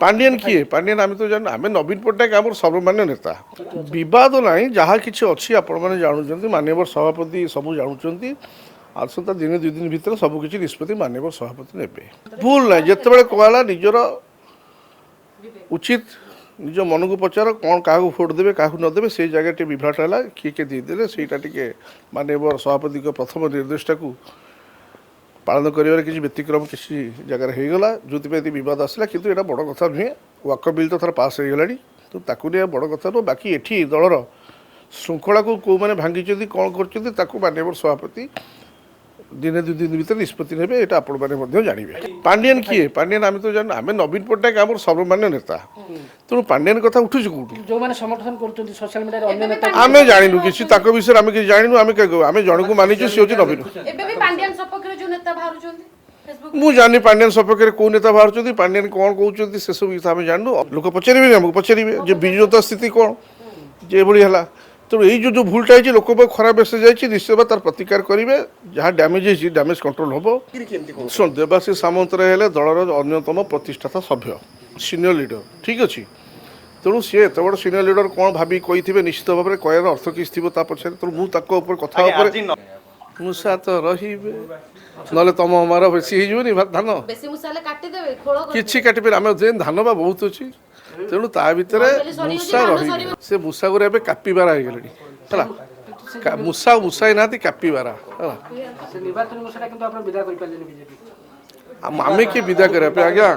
पांडियन किए पांडियन आम तो जान आम नवीन पट्टनायक आम सर्वमान्य नेता बद ना जहाँ कि अच्छी आपण मैंने जानते माननीय सभापति सब जानते आसता दिन दुई दिन भितर सबकि निष्पत्ति माननीय सभापति ने भूल ना जिते कहला निजर उचित निज मन को पचार कौन क्या भोट देवे क्या नदेवे से जगह टे विभ्राट है किए किए देदेले सेटा टे माननीय सभापति प्रथम निर्देशटा को पालन कर किसी व्यतिक्रम किसी जगह होगला जो बद आसला कि यहाँ बड़ कथा नुहे वाक बिल तो थर पास हो गला तो ताकू नहीं बड़ कथा नुह बाकी एटी दलर श्रृंखला को कौ मैंने भांगी कौन कर माननीय सभापति दिन दुई दिन भर निष्पत्ति ने यहाँ आपण मैंने जानवे पांडियन किए पांडियन आम तो जान आम नवीन पट्टनायक आम सर्वमान्य नेता तेणु पांडियन कथा उठुच कौटू जो मैंने समर्थन कर सोशल मीडिया आम जानू किसी विषय आम किसी जानू आम जन को मानिचु सी हूँ नवीन मुझे जानी पांडियन सपक्ष में कौ नेता बाहर पांडियन कौन कहते से सब आम जानू लोक पचारे आमको पचारे विजु जनता स्थिति कौन जे भाई है तेणु यही जो भूलटा है लोक खराब मेसेज जाइए निश्चय भाव तार प्रतिकार करेंगे जहाँ डैमेज है डैमेज कंट्रोल हम शुण देवाशीष सामंतराय हेले दलर अन्यतम प्रतिष्ठाता सभ्य सीनियर लीडर ठीक अच्छे तेणु सी एत बड़ सीनियर लीडर कौन भाभी कही निश्चित भाव में कहर अर्थ किस थी पछे तेणु मुझे कथा मूषा तो रे ना तुम हमारा बेसी हो धान कि काटे आम धान बा बहुत अच्छी तेणु ता भितर मूषा रही से मूषा गुरा कापिबार हो गले मूषा मूषाई ना कापिबार आम किए विदा करने आज्ञा